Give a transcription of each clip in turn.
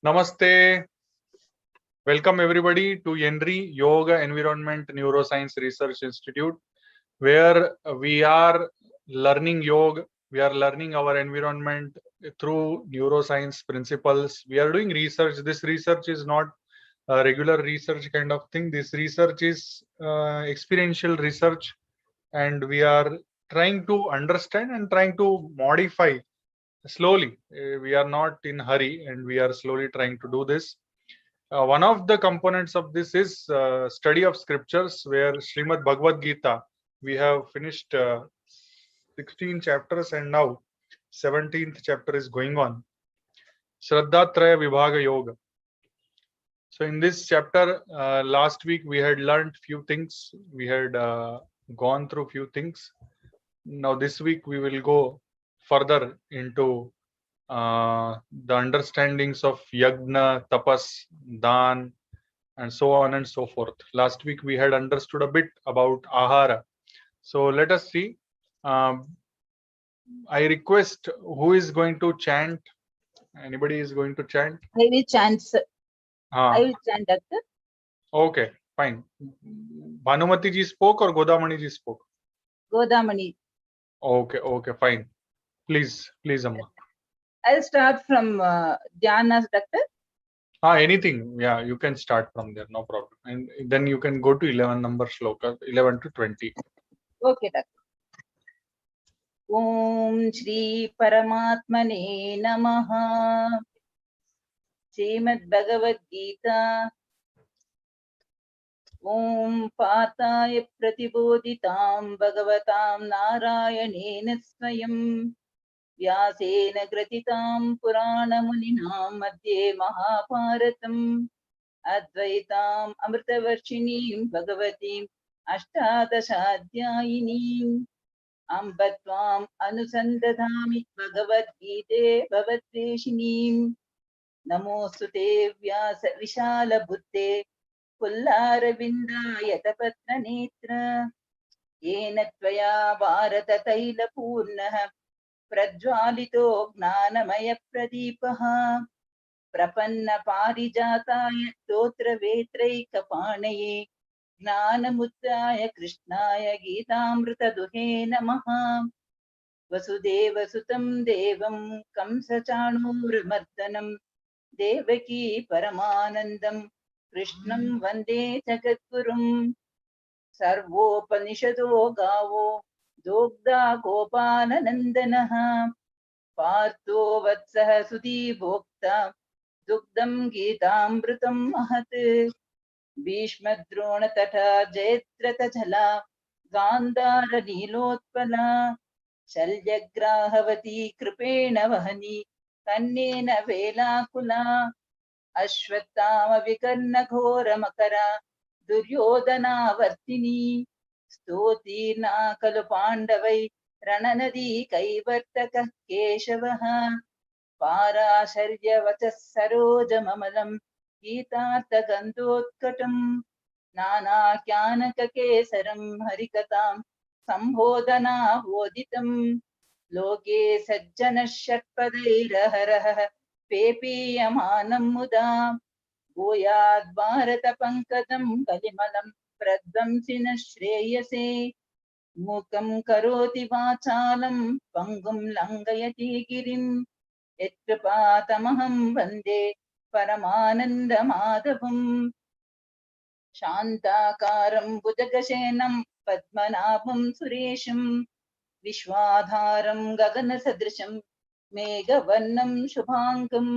Namaste. Welcome everybody to YENRI Yoga Environment Neuroscience Research Institute, where we are learning yoga. We are learning our environment through neuroscience principles. We are doing research. This research is not a regular research kind of thing. This research is experiential research, and we are trying to understand and trying to modify slowly. We are not in hurry, and we are slowly trying to do this. One of the components of this is study of scriptures, where Srimad Bhagavad Gita, we have finished 16 chapters, and now 17th chapter is going on. Shraddhatraya Vibhag Yoga. So in this chapter, last week we had learned few things. We had gone through few things. Now this week we will go further into the understandings of yagna, tapas, dan, and so on and so forth. Last week we had understood a bit about ahara. So let us see. I request, who is going to chant? Anybody is going to chant? I will chant, sir. I will chant, doctor. Okay, fine. Bhanumati ji spoke or Godamani ji spoke? Godamani. Okay, fine. Please, Amma. I'll start from Dhyanas, doctor. Anything. Yeah, you can start from there, no problem. And then you can go to 11 number shloka, 11 to 20. Okay, doctor. Om Shri Paramatmane Namaha. Srimad Bhagavad Gita. Om Partaya Pratibodhitam Bhagavatam Narayanena Swayam. व्यासेन ग्रथितां पुराणमुनिनां मध्ये महाभारतम् अद्वैताम् अमृतवर्षिणीं भगवतीम् अष्टादशाध्यायिनीम् अम्ब त्वाम् अनुसन्दधामि भगवद्गीते भवद्वेषिणीम् नमोऽस्तु ते व्यास विशालबुद्धे पुल्लारविन्दायतपत्रनेत्र येन त्वया भारततैलपूर्णः प्रज्वालितो ज्ञानमयप्रदीपः प्रपन्नपारिजाताय स्तोत्रवेत्रैकपाणये ज्ञानमुद्राय कृष्णाय गीतामृतदुहे नमः। वसुदेवसुतं देवं कंसचाणूरमर्दनं देवकी परमानन्दं कृष्णं वन्दे जगद्गुरुं। सर्वोपनिषदो गावो दोग्धा गोपालनन्दनः पार्थो वत्सः सुधीभोक्ता दुग्धं गीतामृतं महत्। भीष्मद्रोणतथा जयद्रथजला गान्धारनीलोत्पला शल्यग्राहवती कृपेण वहनी कन्नेन वेलाकुला अश्वत्थामविकर्णघोरमकरा दुर्योधनावर्तिनी स्तोतीर्णा खलु पाण्डवै रणनदी कैवर्तकः केशवः पाराशर्यवचः सरोजममलं गीतार्थगन्धोत्कटम् नानाख्यानककेसरं हरिकथां सम्बोधनावोदितं लोके सज्जनः षट्पदैरहरः पेपीयमानं मुदा भूयाद् भारतपङ्कजं कलिमलं प्रध्वंसिनः श्रेयसे मूकं करोति वाचालं पङ्गुं लङ्घयति गिरिं यत्कृपातमहं वन्दे परमानन्दमाधवम्। शान्ताकारं भुजगशयनं पद्मनाभं सुरेशं विश्वाधारं गगनसदृशं मेघवर्णं शुभाङ्गं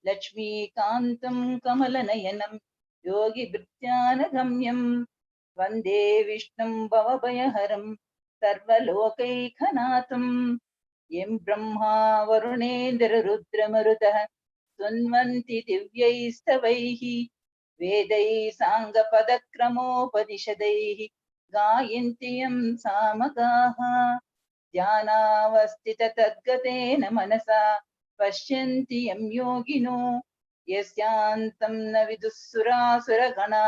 लक्ष्मीकान्तं कमलनयनं योगिभृत्यानगम्यं वन्दे विष्णुं भवभयहरं सर्वलोकैकनाथं। यं ब्रह्मा वरुणेन्द्ररुद्रमरुतः स्तुन्वन्ति दिव्यैस्तवैः वेदैः साङ्गपदक्रमोपनिषदैः गायन्ति यं सामगाः ध्यानावस्थिततद्गतेन मनसा पश्यन्ति यं योगिनो यस्यान्तं न विदुःसुरासुरगणा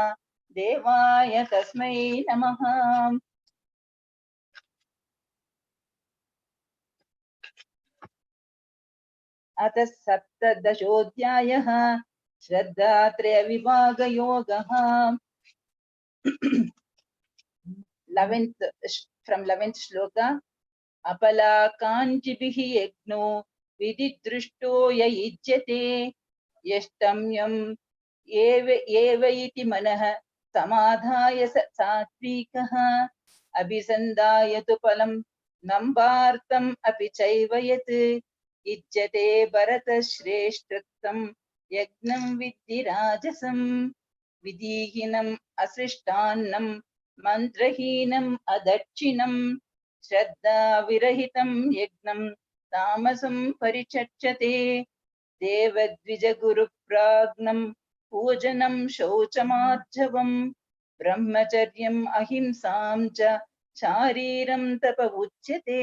देवाय तस्मै नमः। अतः सप्तदशोऽध्यायः श्रद्धात्रय विभाग योगः. 11th from 11th shloka. अपला काञ्चिभिः यज्ञो विधिदृष्टो य युज्यते यष्टम्यम् एव इति मनः समाधाय सात्विकः अभिसन्धाय तु फलं नम्बार्थम् अपि चैव यत् युज्यते भरतश्रेष्ठत्वं यज्ञं विद्धि राजसं विधिहीनम् असृष्टान्नं मन्त्रहीनम् अदक्षिणम् श्रद्धा विरहितं यज्ञं तामसं परिचर्चते देवद्विजगुरुप्राज्ञं पूजनं शौचमार्जवं ब्रह्मचर्यम् अहिंसां च शारीरं तप उच्यते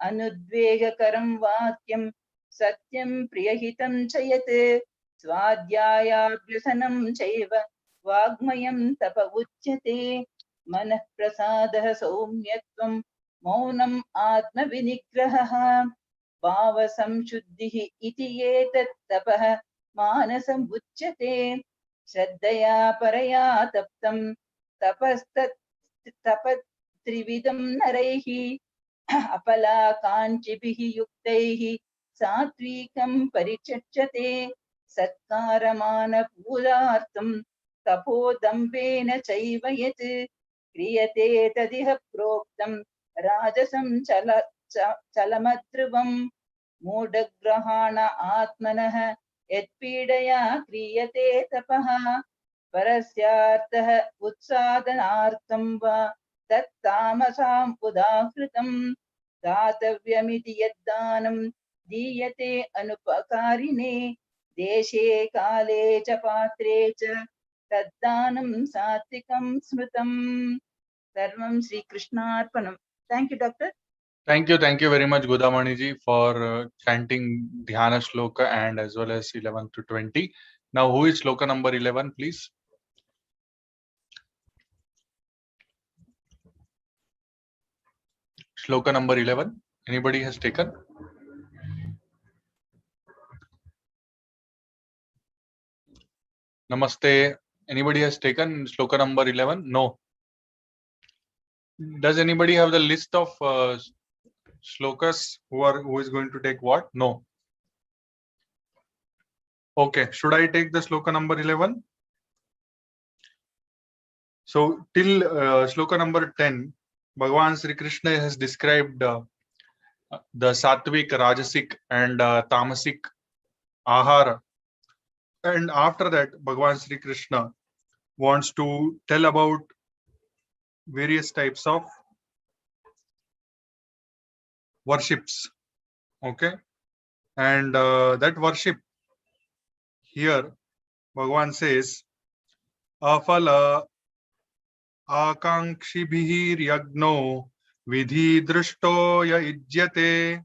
अनुद्वेगकरं वाक्यं सत्यं प्रियहितं च यत् स्वाध्यायाभ्यसनं चैव वाग्मयं तप उच्यते मनः प्रसादः सौम्यत्वं मौनम् आत्मविनिग्रहः भावसंशुद्धिः इति एतत् तपः मानसम् उच्यते श्रद्धया परया तप्तं तपस्त्रिविधं नरैः अपला काञ्चिभिः युक्तैः सात्विकं परिचर्चते सत्कारमानपूजार्थं तपोदम्भेन चैव यत् क्रियते तदिह प्रोक्तं राजसं चलमध्रुवं मूढग्रहाण आत्मनः यत्पीडया क्रियते तपः परस्यार्थः उत्सादनार्थं वा तत्तामसाम् उदाहृतं दातव्यमिति यद्दानं दीयते अनुपकारिणे देशे काले च पात्रे च तद्दानं सात्विकं स्मृतम्. सर्वं श्रीकृष्णार्पणम्. Thank you, Doctor. Thank you very much, Godamaniji, for chanting Dhyana Shloka and as well as 11 to 20. Now, who is Shloka number 11, please? Shloka number 11. Anybody has taken? Namaste. Anybody has taken Shloka number 11? No. Does anybody have the list of shlokas who is going to take what? No. Okay. Should I take the Shloka number 11? So till Shloka number 10, Bhagavan Sri Krishna has described the Sattvic, Rajasic and Tamasic Ahara. And after that, Bhagavan Sri Krishna wants to tell about various types of worships. Okay. And that worship here, Bhagavan says, Afala Akankshibhir Yagno Vidhi Drishto Ya Ijyate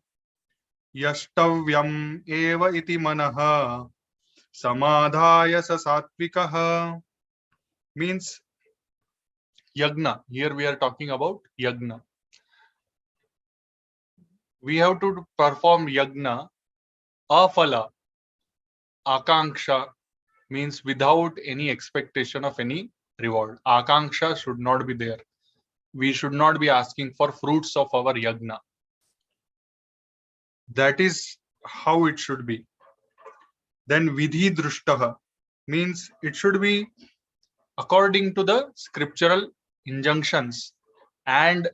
Yashtavyam Eva Iti Manaha Samadhaya Sa Satvikaha. Means Yagna. Here we are talking about Yagna. We have to perform Yagna Afala. Akanksha means without any expectation of any reward. Akanksha should not be there. We should not be asking for fruits of our Yagna. That is how it should be. Then Vidhi Drushtaha means it should be according to the scriptural injunctions, and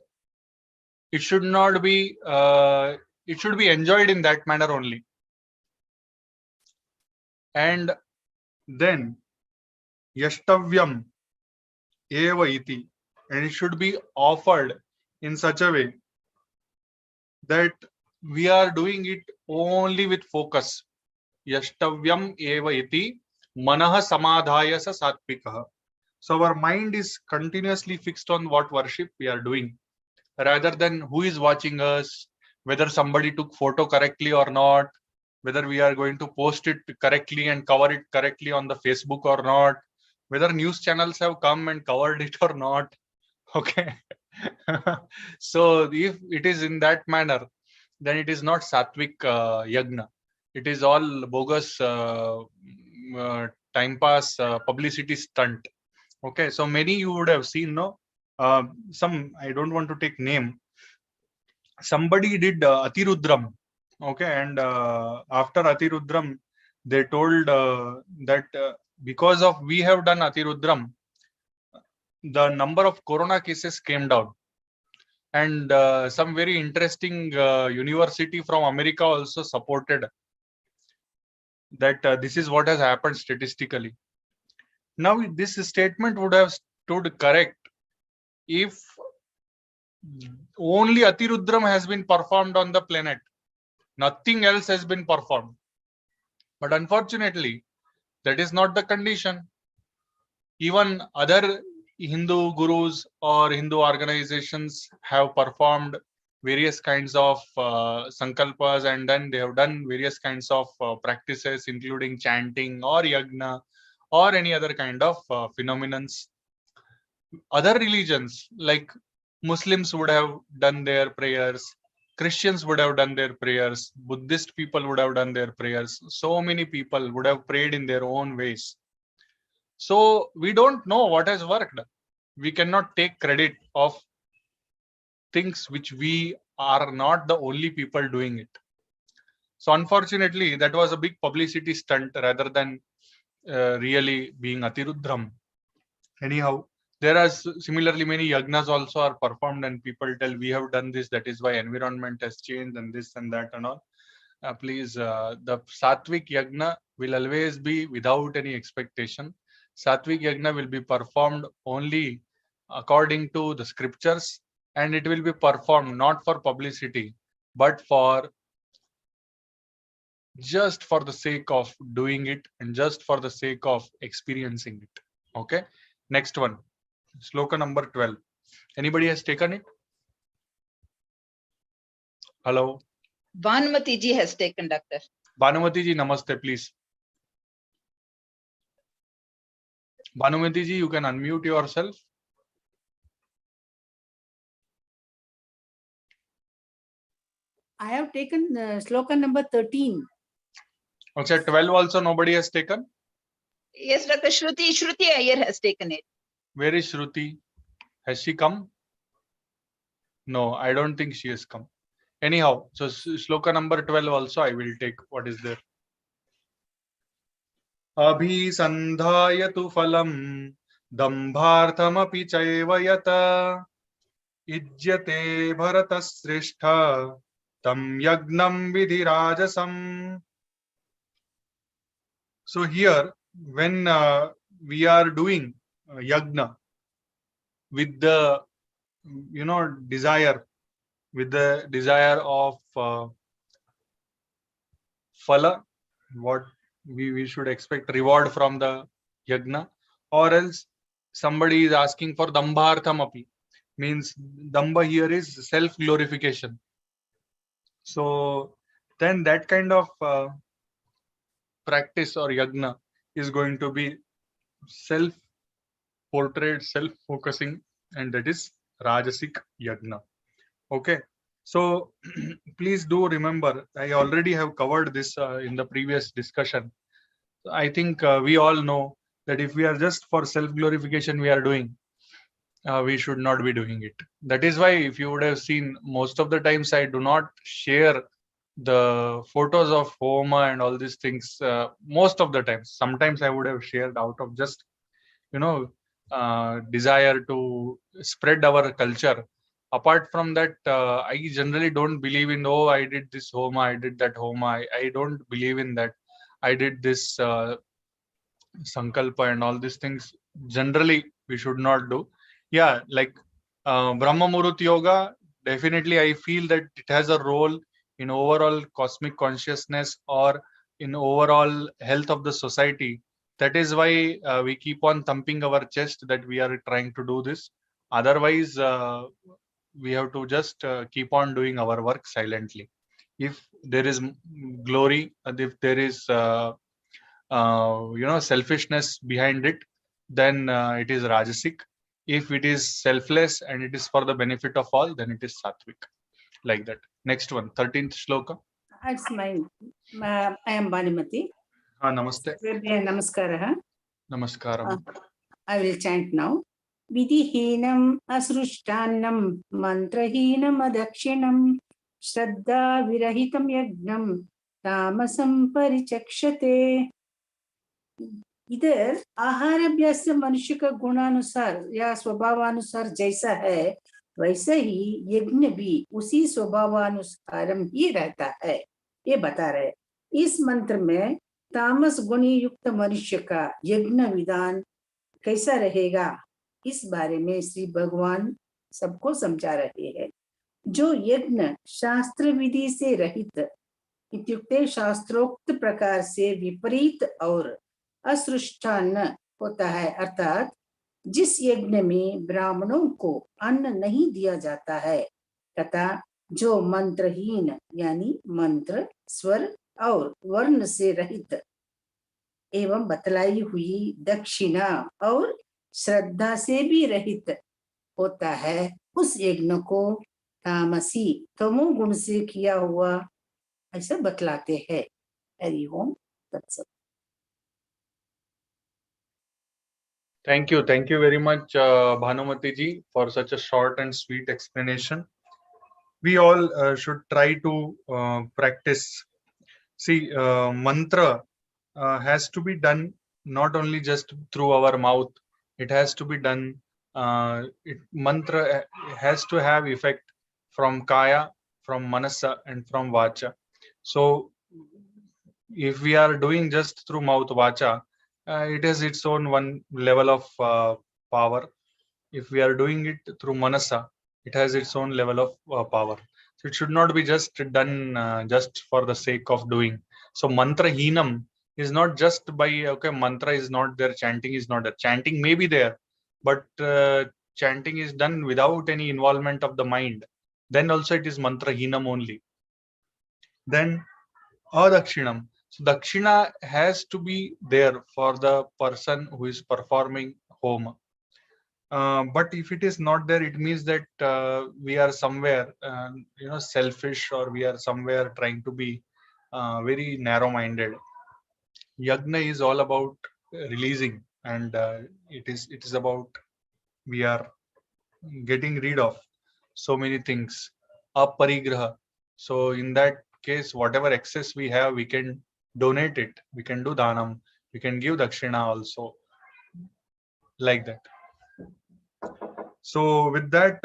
it should not be it should be enjoyed in that manner only. And then Yashtavyam Eva Iti, and it should be offered in such a way that we are doing it only with focus. Yashtavyam Eva Iti Manaha Samadhaya Sa Satvikaha. So our mind is continuously fixed on what worship we are doing, rather than who is watching us, whether somebody took photo correctly or not, whether we are going to post it correctly and cover it correctly on the Facebook or not, whether news channels have come and covered it or not. Okay. So if it is in that manner, then it is not Sattvic Yagna. It is all bogus time pass publicity stunt. Okay, so many you would have seen, no? Some, I don't want to take name. Somebody did Atirudram. Okay, and after Atirudram, they told that because of we have done Atirudram, the number of corona cases came down. And some very interesting university from America also supported that this is what has happened statistically. Now, this statement would have stood correct if only Atirudram has been performed on the planet. Nothing else has been performed. But unfortunately, that is not the condition. Even other Hindu gurus or Hindu organizations have performed various kinds of sankalpas, and then they have done various kinds of practices, including chanting or yagna or any other kind of phenomenons. Other religions like Muslims would have done their prayers, Christians would have done their prayers, Buddhist people would have done their prayers. So many people would have prayed in their own ways. So we don't know what has worked. We cannot take credit of things which we are not the only people doing it. So unfortunately, that was a big publicity stunt rather than really being Atirudram. Anyhow, there are similarly many yagnas also are performed, and people tell we have done this, that is why environment has changed and this and that and all. Please, the Satvik Yagna will always be without any expectation. Satvik Yagna will be performed only according to the scriptures, and it will be performed not for publicity, but for just for the sake of doing it and just for the sake of experiencing it. Okay, next one, Shloka number 12. Anybody has taken it? Hello. Bhanumati ji has taken, Doctor. Bhanumati ji, namaste, please. Bhanumati ji, you can unmute yourself. I have taken Shloka number 13. Okay, 12 also nobody has taken? Yes, Dr. Shruti Iyer has taken it. Where is Shruti? Has she come? No, I don't think she has come. Anyhow, so Shloka number 12 also I will take what is there. Abhisandhaya tu phalam dambharthamapi chaiva yata ijyate bharatasreshtha tam yagnam vidhirajasam. So here, when we are doing yagna with the desire, with the desire of phala, what we should expect reward from the yagna, or else somebody is asking for dambharthamapi, means damba here is self glorification. So then that kind of practice or yagna is going to be self portrayed, self focusing, and that is rajasic yagna. Okay, so please do remember, I already have covered this in the previous discussion. I think we all know that if we are just for self glorification we are doing, we should not be doing it. That is why, if you would have seen, most of the times I do not share the photos of Homa and all these things. Most of the times, sometimes I would have shared out of just desire to spread our culture. Apart from that, I generally don't believe in, oh, I did this Homa, I did that Homa. I don't believe in that. I did this Sankalpa and all these things. Generally, we should not do. Yeah, like Brahma Muhurt Yoga, definitely I feel that it has a role in overall cosmic consciousness or in overall health of the society. That is why we keep on thumping our chest that we are trying to do this. Otherwise, we have to just keep on doing our work silently. If there is glory, if there is selfishness behind it, then it is rajasic. If it is selfless and it is for the benefit of all, then it is sattvic. Like that. Next one, 13th shloka. It's mine. I am Bhanumati. हाँ नमस्ते. Namaskaraha. Namaskaram. I will chant now. Vidihinam asrushtanam mantrahinam adakshinam Shraddha virahitam yagnam tamasam parichakshate. इधर आहार अभ्यास से मनुष्य का गुणानुसार या स्वभावानुसार जैसा है वैसे ही यज्ञ भी उसी स्वभावानुसारम ही रहता है, ये बता रहे। इस मंत्र में तामस गुणी युक्त मनुष्य का यज्ञ विधान कैसा रहेगा इस बारे में श्री भगवान सबको समझा रहे हैं। जो यज्ञ शास्त्र विधि से रहित इत्युक्ते शास्त्रोक्त प्रकार से विपरीत और असृष्टान्न होता है, अर्थात जिस यज्ञ में ब्राह्मणों को अन्न नहीं दिया जाता है तथा जो मंत्रहीन यानी मंत्र स्वर और वर्ण से रहित एवं बतलाई हुई दक्षिणा और श्रद्धा से भी रहित होता है, उस यज्ञ को तामसी तमोगुण से किया हुआ ऐसा बतलाते हैं। हरि ओम तत्सत। Thank you very much, Bhanumati ji, for such a short and sweet explanation. We all should try to practice. See, mantra has to be done not only just through our mouth. It has to be done. Mantra has to have effect from kaya, from manasa, and from vacha. So, if we are doing just through mouth vacha, it has its own one level of power. If we are doing it through manasa, it has its own level of power. So it should not be just done just for the sake of doing. So mantra hinam is not just by okay, mantra is not there, chanting is not there. Chanting may be there, but chanting is done without any involvement of the mind. Then also it is mantra hinam only. Then adakshinam. So dakshina has to be there for the person who is performing homa. But if it is not there, it means that we are somewhere, selfish, or we are somewhere trying to be very narrow-minded. Yagna is all about releasing, and it is about we are getting rid of so many things. Aparigraha. So in that case, whatever excess we have, we can donate it. We can do dhanam. We can give dakshina also, like that. So with that,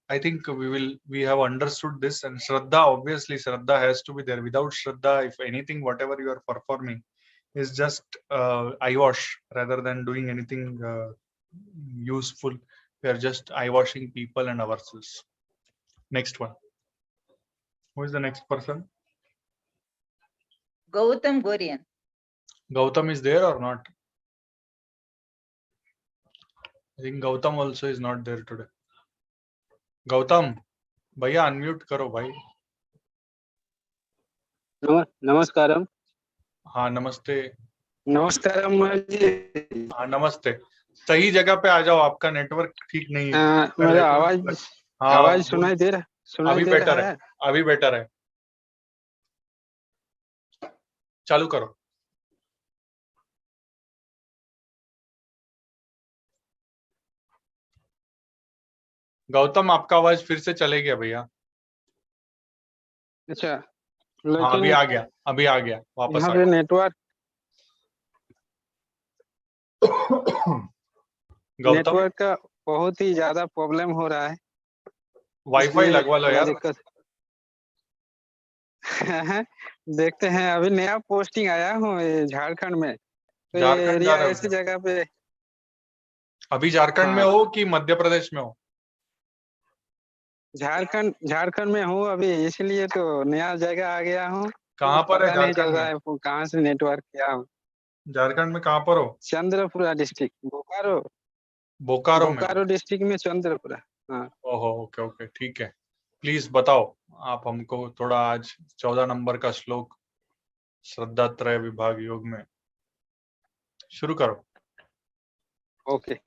I think we have understood this, and Shraddha, obviously Shraddha has to be there. Without Shraddha, if anything, whatever you are performing is just eyewash rather than doing anything useful. We are just eyewashing people and ourselves. Next one. Who is the next person? Gautam Gorian. Gautam is there or not? I think Gautam also is not there today. Gautam, भैया unmute करो भाई. नमस्कारम. हाँ नमस्ते. नमस्कारम जी. हाँ नमस्ते. सही जगह पे आ जाओ, आपका नेटवर्क ठीक नहीं है. मेरा आवाज सुनाई दे रहा? अभी बेटर है. अभी बेटर है. चालू करो. गौतम, आपका आवाज फिर से चले गया भैया. अच्छा, हाँ अभी आ गया वापस. यहाँ पे नेटवर्क का बहुत ही ज्यादा प्रॉब्लम हो रहा है. वाईफाई लगवा लो यार. देखते हैं. अभी नया पोस्टिंग आया हूँ झारखंड में, तो झारखंड एरिया ऐसी जगह पे. अभी झारखंड में हो कि मध्य प्रदेश में हो? झारखंड में हूँ अभी, इसलिए तो नया जगह आ गया हूँ. कहाँ पर है झारखंड में? कहाँ से नेटवर्क क्या हो. झारखंड में कहाँ पर हो? चंद्रपुरा डिस्ट्रिक्ट, बोकारो डिस्ट्रिक्ट में चंद्रपुरा. हाँ. ओहो, ओके ठीक है. प्लीज बताओ आप हमको थोड़ा आज 14 नंबर का श्लोक श्रद्धात्रय विभाग योग में. शुरू करो. ओके.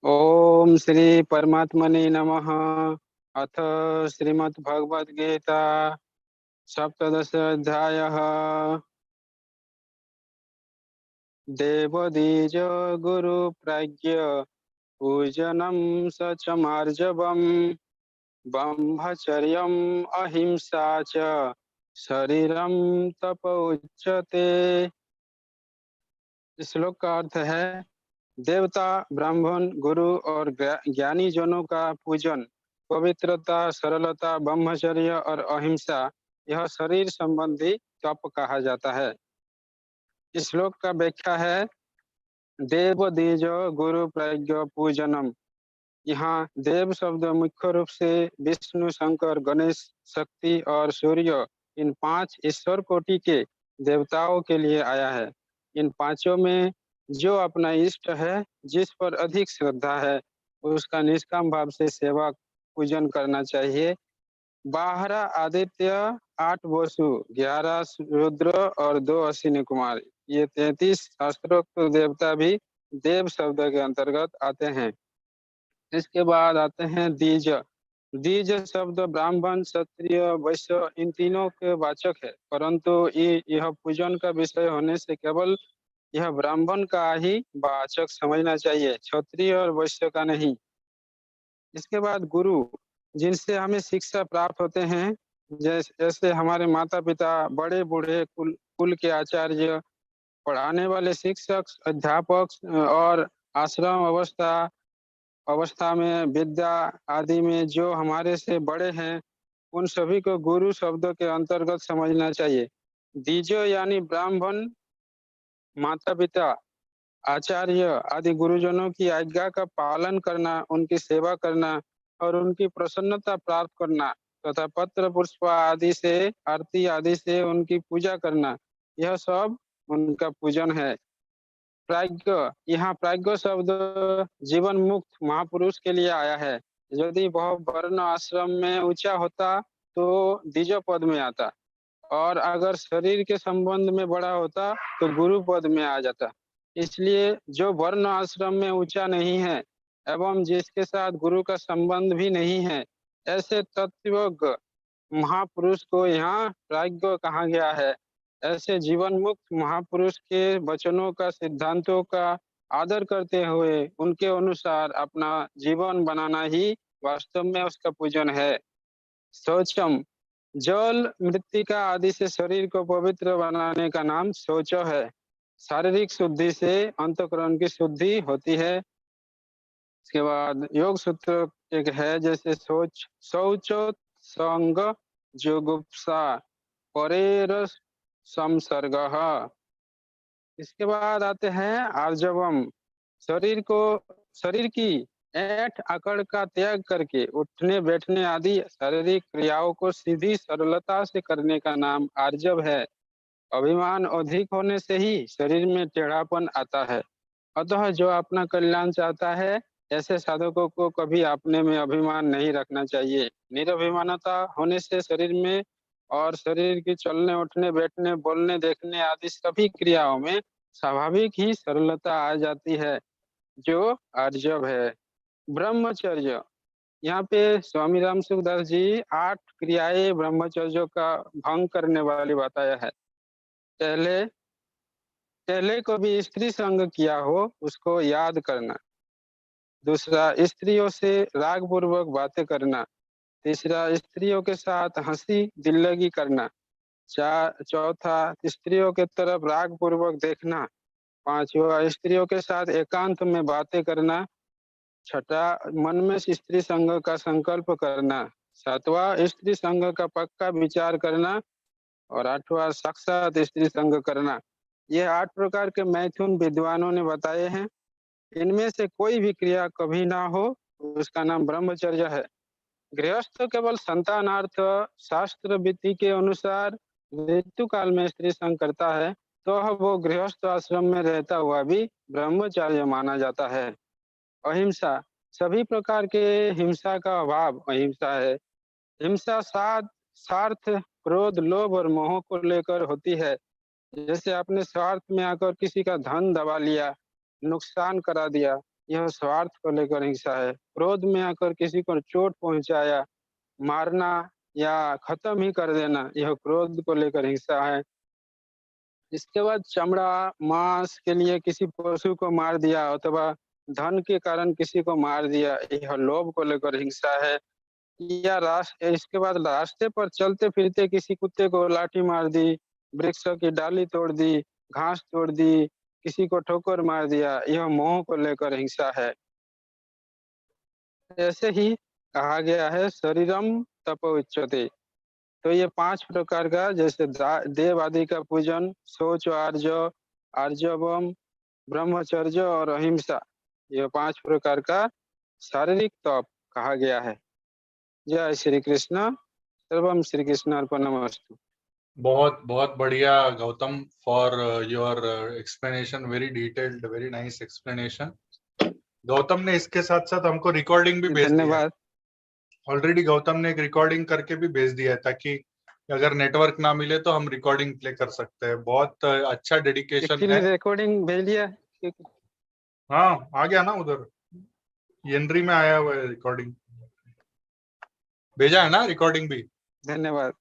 ओम श्री परमात्मने नमः. अथ श्रीमद् भगवद गीता सप्तदशोऽध्यायः। देवदीज गुरुप्रज्ञ पूजनं स च मार्जवम् ब्रह्मचर्यम् अहिंसा च शरीरम तप उच्यते। इस श्लोक का अर्थ है, देवता, ब्राह्मण, गुरु और ज्ञानी जनों का पूजन, पवित्रता, सरलता, ब्रह्मचर्य और अहिंसा, यह शरीर संबंधी तप कहा जाता है। इस श्लोक का व्याख्या है, देव द्विज गुरु प्रज्ञ पूजनम। यहाँ देव शब्द मुख्य रूप से विष्णु, शंकर, गणेश, शक्ति और सूर्य, इन 5 ईश्वर कोटि के देवताओं के लिए आया है। इन पांचों में जो अपना इष्ट है, जिस पर अधिक श्रद्धा है, उसका निष्काम भाव से सेवा पूजन करना चाहिए। 12 आदित्य, 8 वसु, 11 रुद्र और 2 अश्विनी कुमार, ये 33 शास्त्रोक्त देवता भी देव शब्द के अंतर्गत आते हैं। इसके बाद आते हैं द्विज। द्विज शब्द ब्राह्मण, क्षत्रिय, वैश्य, इन तीनों के वाचक है, परंतु यह पूजन का विषय होने से केवल यह ब्राह्मण का ही वाचक समझना चाहिए, क्षत्रिय और वैश्य का नहीं। इसके बाद गुरु, जिनसे हमें शिक्षा प्राप्त होते हैं, जैसे हमारे माता पिता, बड़े बूढ़े, कुल के आचार्य, पढ़ाने वाले शिक्षक, अध्यापक और आश्रम अवस्था में विद्या आदि में जो हमारे से बड़े हैं, उन सभी को गुरु शब्द के अंतर्गत समझना चाहिए। द्विजो यानी ब्राह्मण, माता पिता, आचार्य आदि गुरुजनों की आज्ञा का पालन करना, उनकी सेवा करना और उनकी प्रसन्नता प्राप्त करना तथा पत्र पुष्प आदि से, आरती आदि से उनकी पूजा करना, यह सब उनका पूजन है। प्राज्ञ, यहाँ प्राज्ञ शब्द जीवन मुक्त महापुरुष के लिए आया है। यदि वह वर्ण आश्रम में ऊंचा होता तो द्विज पद में आता, और अगर शरीर के संबंध में बड़ा होता तो गुरु पद में आ जाता। इसलिए जो वर्ण आश्रम में ऊंचा नहीं है एवं जिसके साथ गुरु का संबंध भी नहीं है, ऐसे तत्वज्ञ महापुरुष को यहाँ प्राज्ञ कहा गया है। ऐसे जीवन मुक्त महापुरुष के वचनों का, सिद्धांतों का आदर करते हुए उनके अनुसार अपना जीवन बनाना ही वास्तव में उसका पूजन है। शौचम, जल, मृत्तिका आदि से शरीर को पवित्र बनाने का नाम शौच है। शारीरिक शुद्धि से अंतःकरण की शुद्धि होती है। इसके बाद योग सूत्र एक है, जैसे शौच संग जुगुप्सा परेर संसर्ग। इसके बाद आते हैं आर्जवम, शरीर की ऐंठ अकड़ का त्याग करके उठने बैठने आदि शारीरिक क्रियाओं को सीधी सरलता से करने का नाम आर्जव है। अभिमान अधिक होने से ही शरीर में टेढ़ापन आता है। अतः जो अपना कल्याण चाहता है, ऐसे साधकों को कभी अपने में अभिमान नहीं रखना चाहिए। निरभिमानता होने से शरीर में और शरीर की चलने, उठने, बैठने, बोलने, देखने आदि सभी क्रियाओं में स्वाभाविक ही सरलता आ जाती है, जो आर्जव है। ब्रह्मचर्य, यहाँ पे स्वामी राम सुखदास जी 8 क्रियाएं ब्रह्मचर्य का भंग करने वाली बताया है। पहले को भी स्त्री संग किया हो उसको याद करना। दूसरा, स्त्रियों से राग पूर्वक बातें करना। तीसरा, स्त्रियों के साथ हंसी दिल्लगी करना। चौथा, स्त्रियों के तरफ राग पूर्वक देखना। पांचवा, स्त्रियों के साथ एकांत में बातें करना। छठा, मन में स्त्री संग का संकल्प करना। सातवां, स्त्री संग का पक्का विचार करना। और आठवां, साक्षात स्त्री संग करना। ये 8 प्रकार के मैथुन विद्वानों ने बताए हैं। इनमें से कोई भी क्रिया कभी ना हो, उसका नाम ब्रह्मचर्य है। गृहस्थ केवल संतानार्थ शास्त्र विधि के अनुसार ऋतु काल में स्त्री संग करता है, तो वो गृहस्थ आश्रम में रहता हुआ भी ब्रह्मचर्य माना जाता है। अहिंसा, सभी प्रकार के हिंसा का अभाव अहिंसा है। हिंसा स्वार्थ, क्रोध, लोभ और मोह को लेकर होती है। जैसे अपने स्वार्थ में आकर किसी का धन दबा लिया, नुकसान करा दिया, यह स्वार्थ को लेकर हिंसा है। क्रोध में आकर किसी को चोट पहुंचाया, मारना, या खत्म ही कर देना, यह क्रोध को लेकर हिंसा है। इसके बाद चमड़ा मांस के लिए किसी पशु को मार दिया अथवा धन के कारण किसी को मार दिया, यह लोभ को लेकर हिंसा है। या इसके बाद रास्ते पर चलते फिरते किसी कुत्ते को लाठी मार दी, वृक्ष की डाली तोड़ दी, घास तोड़ दी, किसी को ठोकर मार दिया, यह मोह को लेकर हिंसा है। ऐसे ही कहा गया है शरीरम तप उच्यते। तो ये 5 प्रकार का, जैसे देव आदि का पूजन, शौच आर्य, आर्जवम, ब्रह्मचर्य और अहिंसा, यह 5 प्रकार का शारीरिक तप कहा गया है। जय श्री कृष्ण। सर्वम श्री कृष्ण अर्पणमस्तु। बहुत बहुत बढ़िया Gautam, for your explanation, very detailed, very nice explanation. Gautam ने इसके साथ साथ हमको रिकॉर्डिंग भी भेज दिया है। धन्यवाद। ऑलरेडी गौतम ने एक रिकॉर्डिंग करके भी भेज दिया है, ताकि अगर नेटवर्क ना मिले तो हम रिकॉर्डिंग प्ले कर सकते हैं। बहुत अच्छा डेडिकेशन एक्चुअली है। रिकॉर्डिंग भेज दिया। हाँ, आ गया ना, उधर एंट्री में आया हुआ है, रिकॉर्डिंग भेजा है ना, रिकॉर्डिंग भी। धन्यवाद।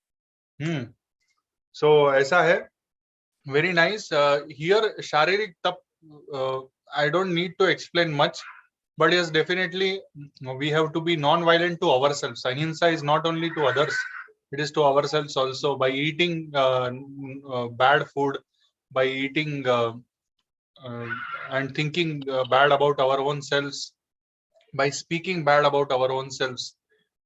सो ऐसा है, वेरी नाइस। हियर शारीरिक तप, I don't need to explain much, but yes, definitely we have to be non-violent to ourselves. Ahimsa is not only to others, it is to ourselves also. By eating bad food, by eating and thinking bad about our own selves, by speaking bad about our own selves,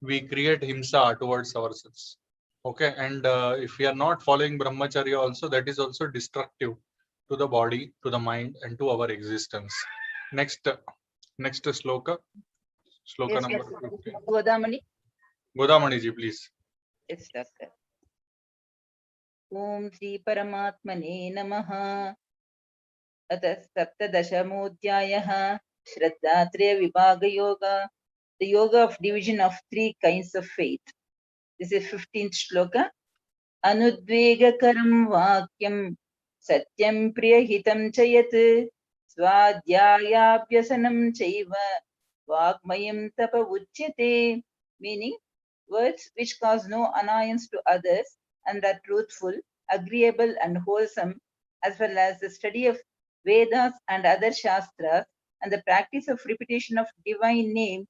we create himsa towards ourselves. Okay, and if we are not following brahmacharya also, that is also destructive to the body, to the mind, and to our existence. Next shloka. Shloka Yes, number yes. 15. Godamani. Godamani ji, please. Yes, doctor. Om Shri Paramatmane Namaha. अतः सप्तदशमोऽध्यायः Shraddhatraya Vibhag Yoga, the yoga of division of 3 kinds of faith. This is 15th shloka. Anudvegakaram vakyam satyam priyahitam chayat swadhyayabhyasanam chaiva vagmayam tapa uchyate. Meaning, words which cause no annoyance to others and are truthful, agreeable and wholesome, as well as the study of Vedas and other Shastras and the practice of repetition of divine name,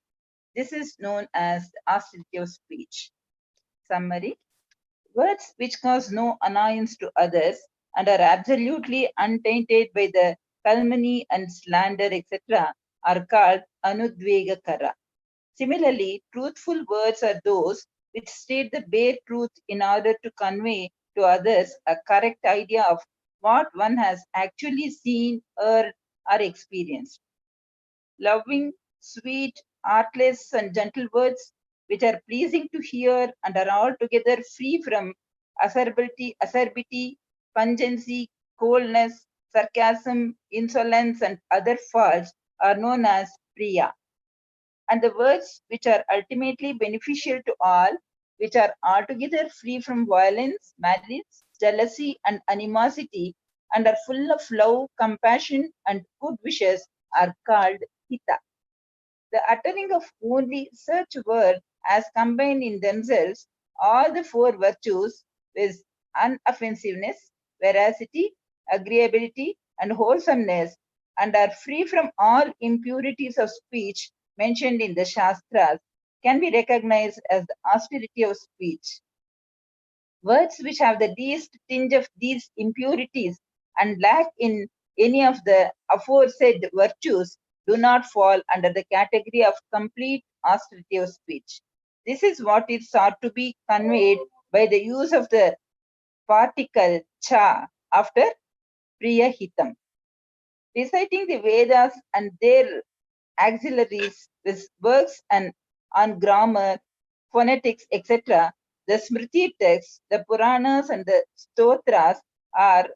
this is known as austerity of speech. Summary: words which cause no annoyance to others and are absolutely untainted by the calumny and slander, etc., are called anudvegakara. Similarly, truthful words are those which state the bare truth in order to convey to others a correct idea of what one has actually seen, heard, or experienced. Loving, sweet, artless, and gentle words which are pleasing to hear and are altogether free from acerbity, pungency, coldness, sarcasm, insolence, and other faults are known as priya. And the words which are ultimately beneficial to all, which are altogether free from violence, malice, jealousy, and animosity, and are full of love, compassion, and good wishes, are called hita. The uttering of only such words as combine in themselves all the 4 virtues with unoffensiveness, veracity, agreeability, and wholesomeness, and are free from all impurities of speech mentioned in the Shastras, can be recognized as the austerity of speech. Words which have the least tinge of these impurities and lack in any of the aforesaid virtues do not fall under the category of complete austerity of speech. This is what is sought to be conveyed by the use of the particle cha after priyahitam. Reciting the Vedas and their auxiliaries with works and on grammar, phonetics, etc., the Smriti texts, the Puranas and the Stotras are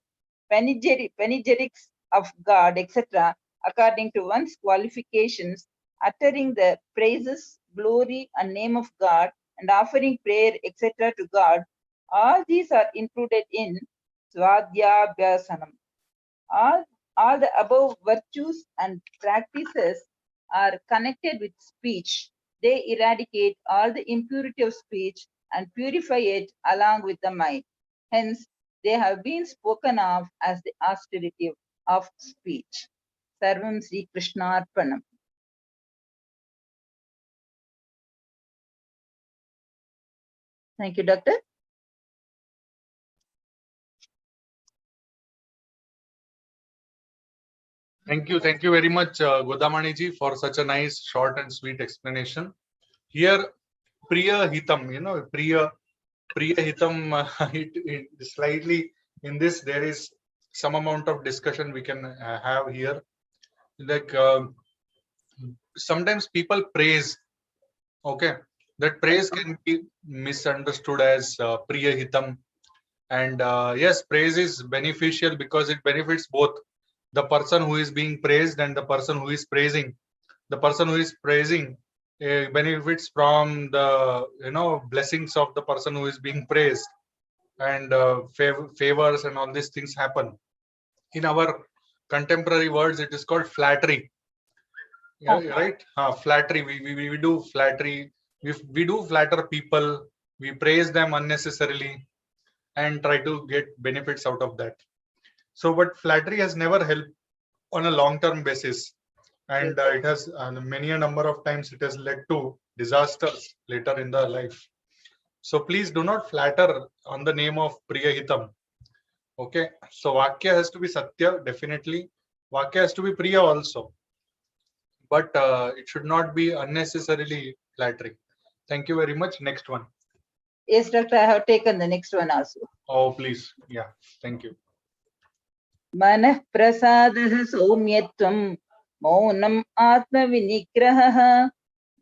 panegyrics of God, etc., according to one's qualifications, uttering the praises, glory, and name of God, and offering prayer, etc., to God. All these are included in Swadhyabhyasanam. All the above virtues and practices are connected with speech. They eradicate all the impurity of speech and purify it along with the mind. Hence, they have been spoken of as the austerity of speech. Sarvam Sri Krishnarpanam. Thank you, Doctor. Thank you very much, Godamaniji, for such a nice, short and sweet explanation. Here, Priya Hitam, Priya Hitam, it slightly in this, there is some amount of discussion we can have here. Like sometimes people praise, okay, that praise can be misunderstood as Priya Hitam. And yes, praise is beneficial because it benefits both the person who is being praised and the person who is praising. The person who is praising benefits from the blessings of the person who is being praised, and favors and all these things happen. In our contemporary words, it is called flattery. Yeah, right? Flattery. We do flattery. We do flatter people. We praise them unnecessarily and try to get benefits out of that. So, but flattery has never helped on a long-term basis, and it has many a number of times it has led to disasters later in the life. So please do not flatter on the name of Priya Hitam. Okay, so Vakya has to be Satya, definitely. Vakya has to be Priya also, but it should not be unnecessarily flattering. Thank you very much. Next one. Yes, Doctor, I have taken the next one also. Oh, please. Yeah, thank you. Manah prasadah soumyatvam maunam atma vinigrahah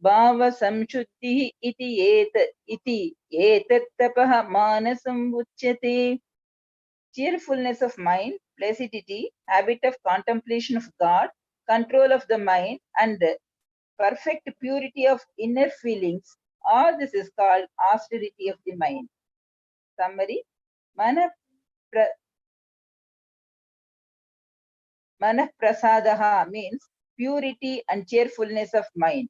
bhava samshuddhi iti etat tapah manasam uchyate. Cheerfulness of mind, placidity, habit of contemplation of God, control of the mind, and perfect purity of inner feelings. All this is called austerity of the mind. Summary: Manah prasadaha means purity and cheerfulness of mind.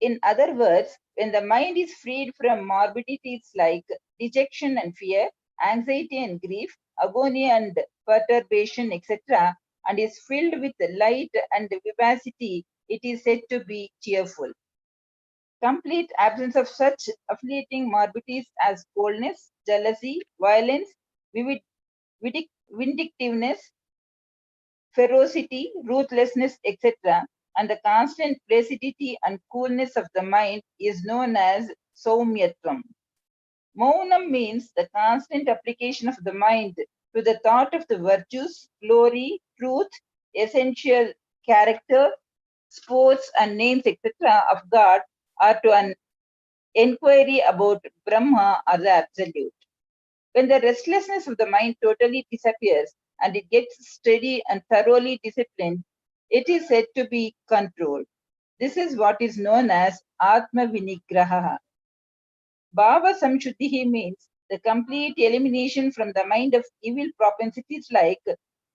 In other words, when the mind is freed from morbidities like dejection and fear, anxiety and grief, agony and perturbation, etc., and is filled with light and vivacity, it is said to be cheerful. Complete absence of such afflicting morbidities as coldness, jealousy, violence, vindictiveness, ferocity, ruthlessness, etc., and the constant placidity and coolness of the mind is known as soumyatvam. Maunam means the constant application of the mind to the thought of the virtues, glory, truth, essential character, sports, and names, etc., of God, or to an inquiry about Brahma or the Absolute. When the restlessness of the mind totally disappears and it gets steady and thoroughly disciplined, it is said to be controlled. This is what is known as Atma Vinigraha. Bhava Samshuddhi means the complete elimination from the mind of evil propensities like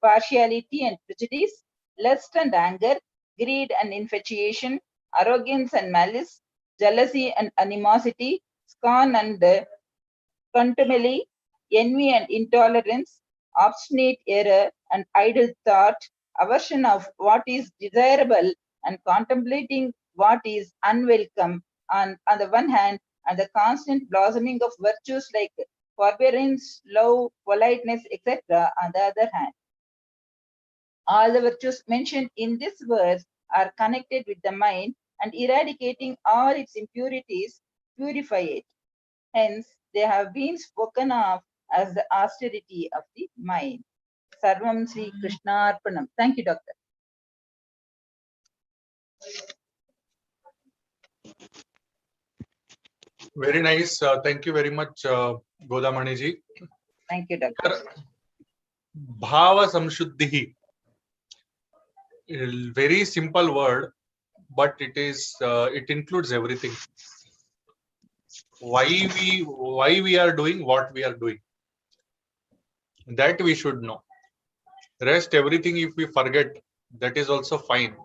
partiality and prejudice, lust and anger, greed and infatuation, arrogance and malice, jealousy and animosity, scorn and contumely, envy and intolerance, obstinate error and idle thought, aversion of what is desirable and contemplating what is unwelcome on the one hand, and the constant blossoming of virtues like forbearance, love, politeness, etc. on the other hand. All the virtues mentioned in this verse are connected with the mind, and eradicating all its impurities purify it. Hence, they have been spoken of as the austerity of the mind. Sarvam Sri Krishnarpanam. Thank you, Doctor. Very nice. Thank you very much, Godamaniji. Thank you, Doctor. Bhava Samshuddhi. Very simple word, but it includes everything. Why we are doing what we are doing, that we should know. Rest everything, if we forget, that is also fine.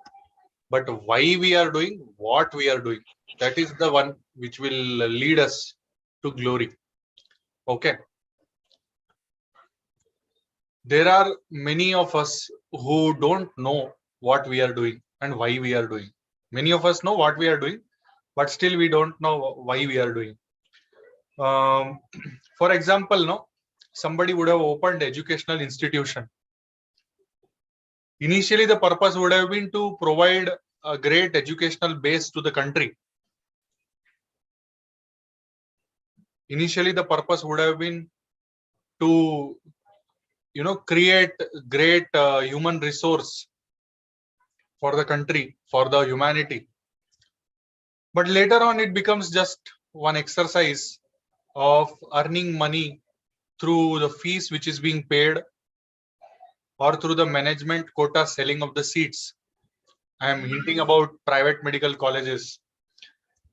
but why we are doing what we are doing. That is the one which will lead us to glory. Okay. There are many of us who don't know what we are doing and why we are doing. Many of us know what we are doing, but still we don't know why we are doing. For example, no, somebody would have opened educational institution. Initially, the purpose would have been to provide a great educational base to the country. Initially, the purpose would have been to, create great human resource for the country, for the humanity. But later on, it becomes just one exercise of earning money through the fees which is being paid or through the management quota selling of the seats. I am hinting about private medical colleges.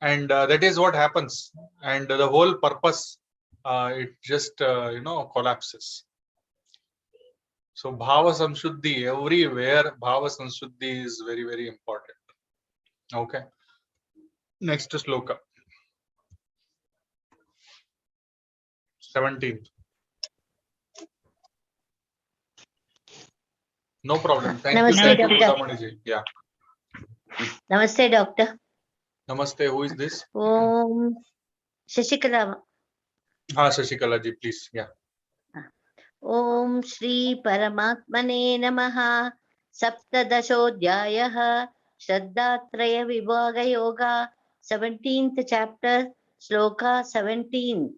And that is what happens. And the whole purpose, it just, collapses. So Bhava Samshuddhi, everywhere Bhava Samshuddhi is very, very important. Okay. Next Shloka. 17th. No problem. Thank you. Namaste, Thank you, Doctor. Buddhamaniji. Yeah. Namaste, Doctor. Namaste. Who is this? Om Shashikala. Shashikala ji, please. Yeah. Om Shri Paramatmane Namaha. Saptadashodhyayah. Shraddhatraya Vibhag Yoga. 17th chapter, Shloka 17.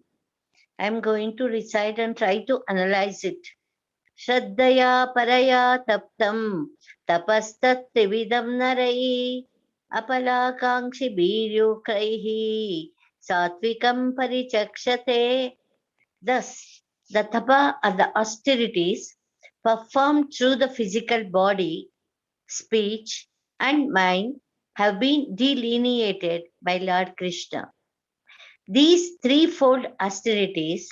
I am going to recite and try to analyze it. Shraddhaya Paraya Taptam. Tapastat Trividam Narai. Apalakankshi Biryukraihi. Satvikam Parichakshate. Thus, the tapa are the austerities performed through the physical body, speech, and mind have been delineated by Lord Krishna. These threefold austerities,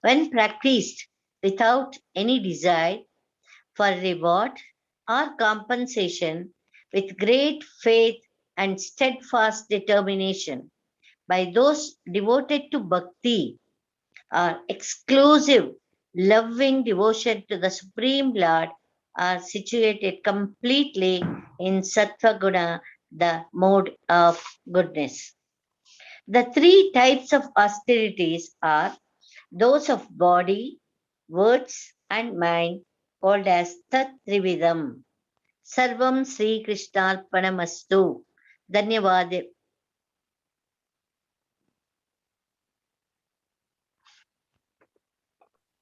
when practiced without any desire for reward or compensation, with great faith and steadfast determination, by those devoted to bhakti, or exclusive loving devotion to the Supreme Lord, are situated completely in Sattva Guna, the mode of goodness. The three types of austerities are those of body, words, and mind, called as Tat Trividam. Sarvam Sri Krishnarpanamastu. Dhanyavad.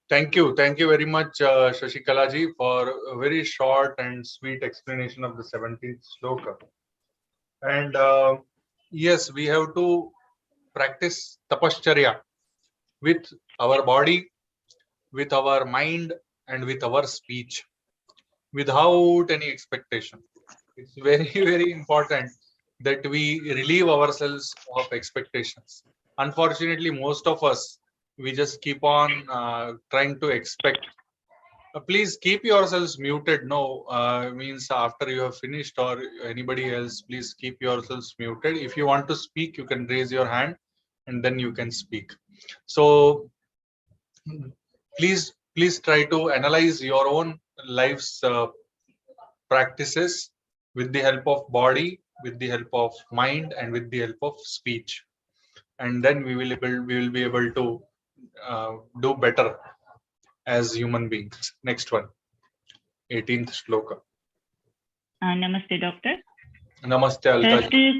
Thank you. Thank you very much, Shashikala ji, for a very short and sweet explanation of the 17th Shloka. And yes, we have to practice tapascharya with our body, with our mind, and with our speech, without any expectation. It's very, very important that we relieve ourselves of expectations. Unfortunately, most of us, we just keep on trying to expect. Please keep yourselves muted. No, means after you have finished or anybody else, please keep yourselves muted. If you want to speak, you can raise your hand and then you can speak. So please try to analyze your own life's practices with the help of body, with the help of mind, and with the help of speech, and then we will be able to do better as human beings. Next one, 18th shloka. Namaste, Doctor. Namaste, Alka ji.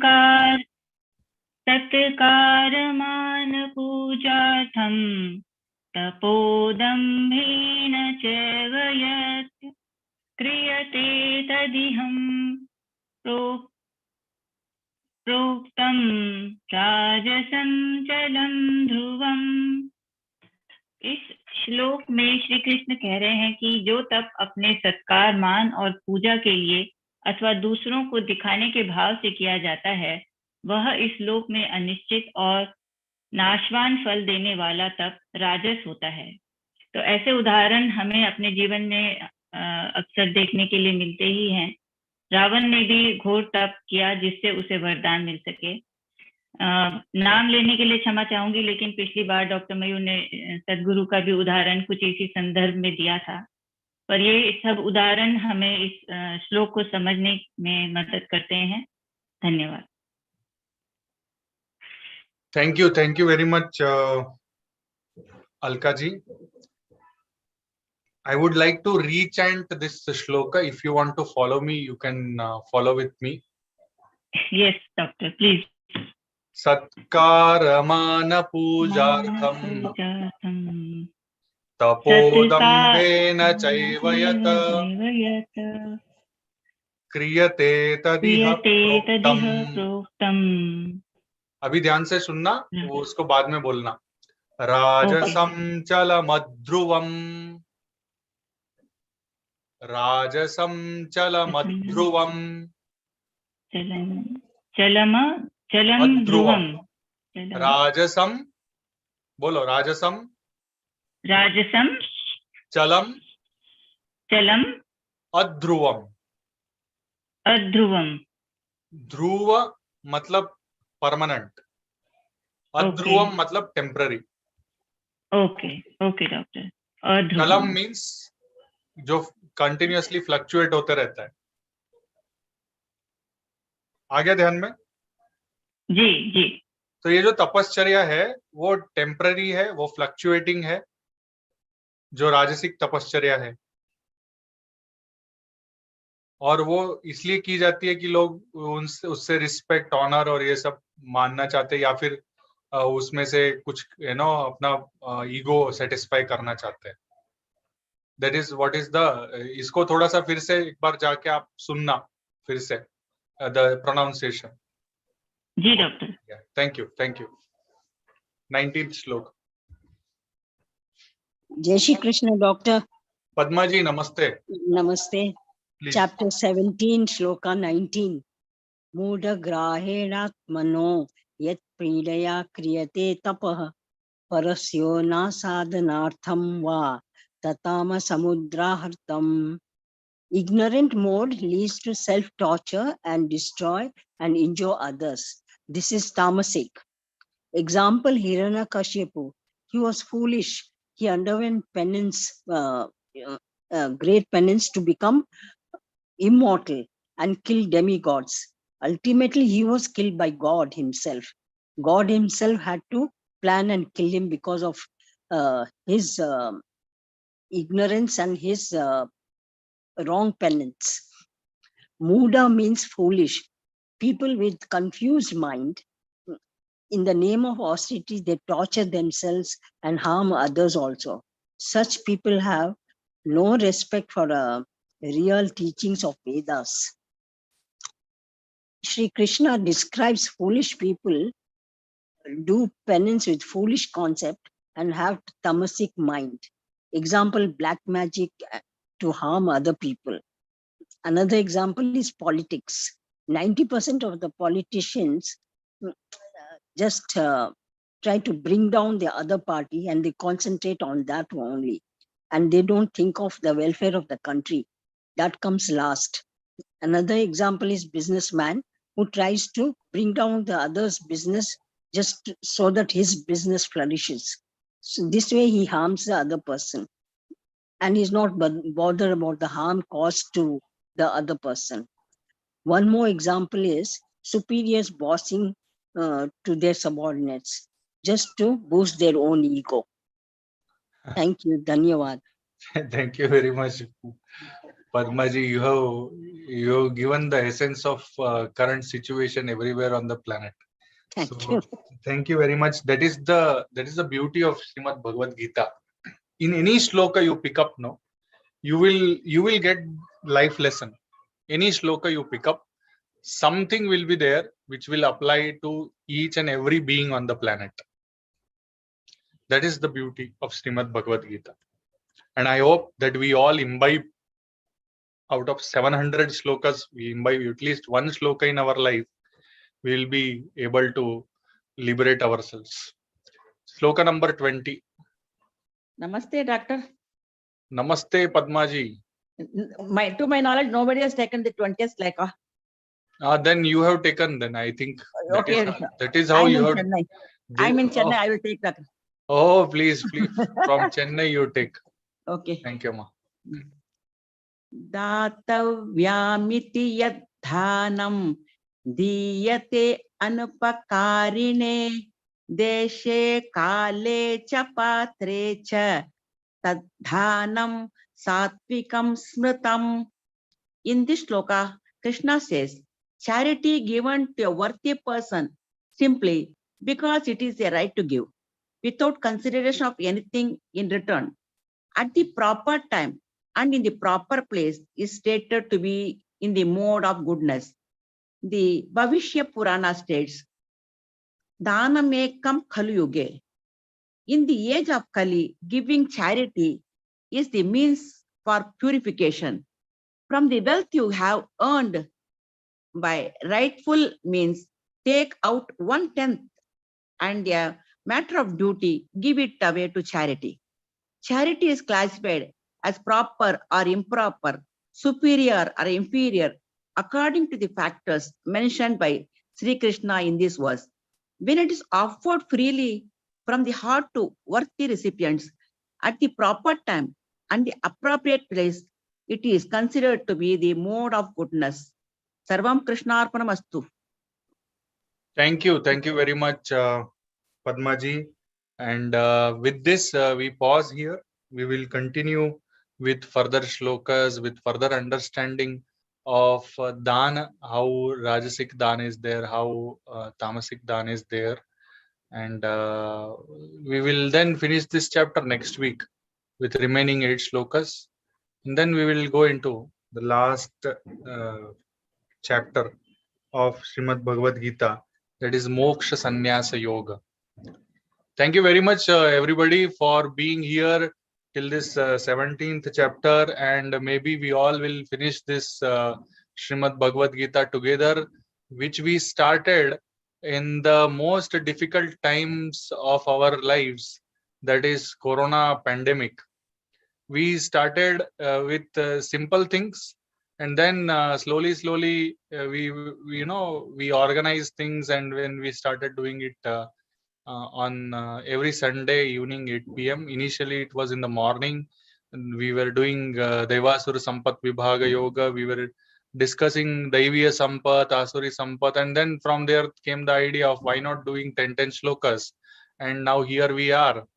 तत्कारमान पूजार्थं तपोदम्भेन च वयत् क्रियते तदिहं प्रोक्तं राजसं चलं ध्रुवम्. इस श्लोक में श्री कृष्ण कह रहे हैं कि जो तप अपने सत्कार, मान और पूजा के लिए अथवा दूसरों को दिखाने के भाव से किया जाता है, वह इस लोक में अनिश्चित और नाशवान फल देने वाला तप राजस होता है. तो ऐसे उदाहरण हमें अपने जीवन में अक्सर देखने के लिए मिलते ही हैं. रावण ने भी घोर तप किया जिससे उसे वरदान मिल सके। नाम लेने के लिए क्षमा चाहूंगी, लेकिन पिछली बार डॉक्टर मयूर ने सदगुरु का भी उदाहरण कुछ इसी संदर्भ में दिया था, पर ये सब उदाहरण हमें इस श्लोक को समझने में मदद करते हैं। धन्यवाद। Thank you very much, Alka ji. I would like to rechant this shloka. If you want to follow me, you can follow with me. Yes, doctor, please. Satkaramana pujartham tapodambena chaivayat kriyate tadiha proktam. अभी ध्यान से सुनना, वो उसको बाद में बोलना। राजसं चलमध्रुवम, राजसं चलमध्रुवम, चलम ध्रुवम, राजसं, बोलो राजसं, राजसम चलम अध्रुवम। अध्रुवम, ध्रुव मतलब परमानेंट, अध्रुवम मतलब टेम्पररी। Okay doctor. अध्रुवम चलम मीन्स जो कंटिन्यूअसली फ्लक्चुएट होते रहता है। आ गया ध्यान में? जी। तो ये जो तपश्चर्या है वो टेम्पररी है, वो फ्लक्चुएटिंग है, जो राजसिक तपश्चर्या है। और वो इसलिए की जाती है कि लोग उससे रिस्पेक्ट, ऑनर और ये सब मानना चाहते हैं, या फिर उसमें से कुछ अपना ईगो सेटिस्फाई करना चाहते हैं। That is what is the, इसको थोड़ा सा फिर से एक बार जाके आप सुनना फिर से द प्रोनाउंसिएशन। जी डॉक्टर। Thank you. 19th श्लोक। जय श्री कृष्ण डॉक्टर। पद्मा जी नमस्ते। नमस्ते। Chapter 17, Shloka 19. मूढग्राहेणात्मनो यत् पीडया क्रियते तपः परस्यो न साधनार्थं वा ततामसमुद्राहर्तम्. Ignorant mode leads to self-torture and destroy and injure others. This is tamasic. Example, Hiranyakashipu. He was foolish. He underwent penance, great penance to become immortal and kill demigods. Ultimately, he was killed by God himself. God himself had to plan and kill him because of his ignorance and his wrong penance. Muda means foolish. People with confused mind, in the name of austerity, they torture themselves and harm others also. Such people have no respect for real teachings of Vedas. Shri Krishna describes foolish people do penance with foolish concept and have tamasic mind. Example, black magic to harm other people. Another example is politics. 90% of the politicians just try to bring down the other party and they concentrate on that only. And they don't think of the welfare of the country. That comes last. Another example is businessman who tries to bring down the other's business just so that his business flourishes. So this way he harms the other person and is not bothered about the harm caused to the other person. One more example is superiors bossing to their subordinates just to boost their own ego. Thank you. Dhanyavad. Thank you very much, Padma ji. You have given the essence of current situation everywhere on the planet. Thank you. Thank you very much. That is the beauty of Srimad Bhagavad Gita. In any shloka you pick up, no, you will get life lesson. Any shloka you pick up, something will be there which will apply to each and every being on the planet. That is the beauty of Srimad Bhagavad Gita. And I hope that we all imbibe, out of 700 shlokas, we imbibe at least one shloka in our life. We will be able to liberate ourselves. Shloka number 20. Namaste, doctor. Namaste, Padma ji. To my knowledge, nobody has taken the 20th Shloka. Then you have taken. Then I think Okay. that is how I'm you in have. Chennai. I'm in Chennai. I will take that. Oh, please, from Chennai you take. Okay. Thank you, ma. दातव्यामिति यद्धानं दीयते अनुपकारिणे देशे काले च पात्रे च तद्धानं सात्विकं स्मृतम्. In this shloka, Krishna says, charity given to a worthy person simply because it is a right to give, without consideration of anything in return, at the proper time and in the proper place, is stated to be in the mode of goodness. The Bhavishya Purana states, Dhanamekam Khalu Yuge. In the age of Kali, giving charity is the means for purification. From the wealth you have earned by rightful means, take out 1/10, and a matter of duty, give it away to charity. Charity is classified as proper or improper, superior or inferior, according to the factors mentioned by Sri Krishna in this verse. When it is offered freely from the heart to worthy recipients at the proper time and the appropriate place, it is considered to be the mode of goodness. Sarvam Krishnarpanamastu. Thank you very much, Padmaji. And with this, we pause here. We will continue with further shlokas, with further understanding of dana, how Rajasic dana is there, how Tamasic dana is there. And we will then finish this chapter next week with remaining 8 shlokas. And then we will go into the last chapter of Srimad Bhagavad Gita, that is Moksha Sannyasa Yoga. Thank you very much, everybody, for being here till this 17th chapter, and maybe we all will finish this Srimad Bhagavad Gita together, which we started in the most difficult times of our lives, that is Corona pandemic. We started with simple things, and then slowly we organized things, and when we started doing it on every Sunday evening 8 p.m. Initially it was in the morning, and we were doing Devasura Sampat Vibhaga Yoga. We were discussing Daiviya Sampat, Asuri Sampat, and then from there came the idea of why not doing 10 shlokas, and now here we are.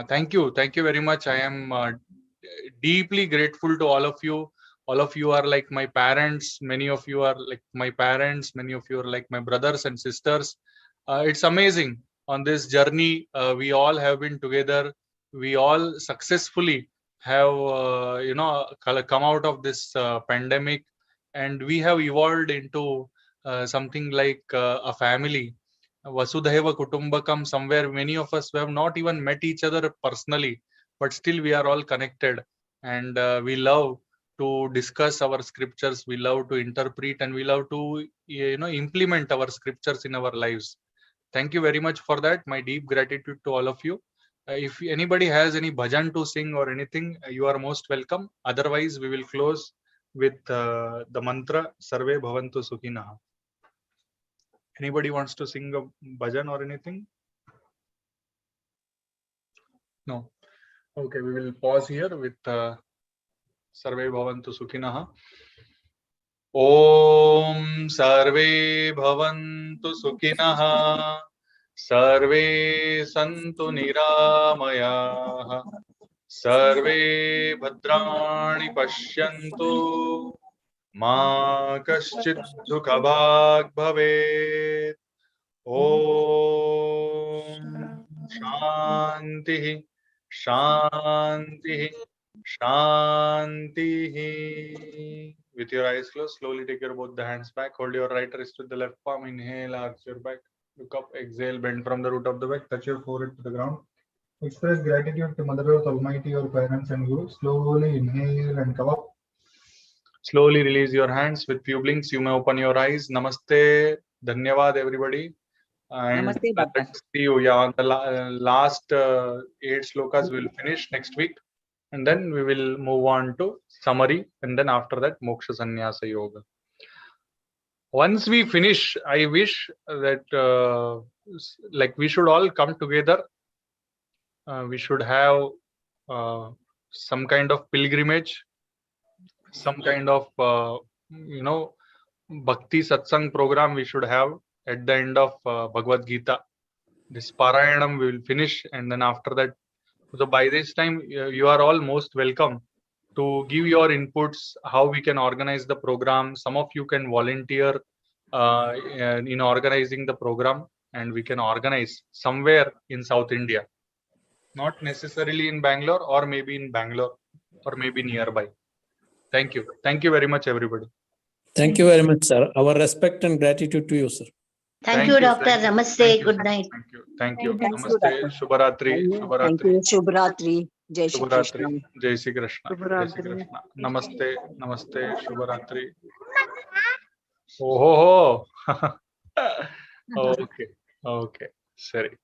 Thank you very much. I am deeply grateful to all of you. All of you are like my parents. Many of you are like my parents. Many of you are like my brothers and sisters. It's amazing. On this journey, we all have been together. We all successfully have, come out of this pandemic, and we have evolved into something like a family. Vasudhaiva Kutumbakam. Somewhere, many of us have not even met each other personally, but still we are all connected, and we love to discuss our scriptures. We love to interpret, and we love to implement our scriptures in our lives. Thank you very much for that. My deep gratitude to all of you. If anybody has any bhajan to sing or anything, you are most welcome. Otherwise, we will close with the mantra Sarve Bhavantu Sukhinaha. Anybody wants to sing a bhajan or anything? No. Okay, we will pause here with Sarve Bhavantu Sukhinaha. Om Sarve Bhavantu Sukhinaha. Sarve Santu Niramayah. Sarve Bhadrani Pashyantu. Ma Kaschit Dukhabhag Bhavet. Om Shanti Shanti Shanti. With your eyes closed, slowly take your both the hands back. Hold your right wrist with the left palm. Inhale, arch your back. Look up, exhale, bend from the root of the back. Touch your forehead to the ground. Express gratitude to Mother Earth Almighty, your parents and Guru. Slowly inhale and come up. Slowly release your hands. With few blinks, you may open your eyes. Namaste. Dhanyavad, everybody. And Namaste, Baba. let's see you. Yeah, on the last 8 shlokas will finish next week. and then we will move on to summary, and then after that Moksha Sannyasa Yoga. Once we finish, I wish that like we should all come together. We should have some kind of pilgrimage, some kind of bhakti satsang program we should have at the end of Bhagavad Gita. This Parayanam we will finish, and then after that, so by this time you are all most welcome to give your inputs, how we can organize the program. Some of you can volunteer in organizing the program, and we can organize somewhere in South India, not necessarily in Bangalore, or maybe in Bangalore, or maybe nearby. Thank you. Thank you very much, everybody. Thank you very much, sir. Our respect and gratitude to you, sir. Thank you, Doctor. Namaste. Good night. Thank you. Thank you, Namaste. Doctor. Shubharatri. Thank you. Shubhratri. Jai Shri Shubharatri. Krishna. Jai Shri Krishna. Jai Shri Krishna. Namaste. Namaste. Shubharatri. Oh. Okay. Okay. Sorry.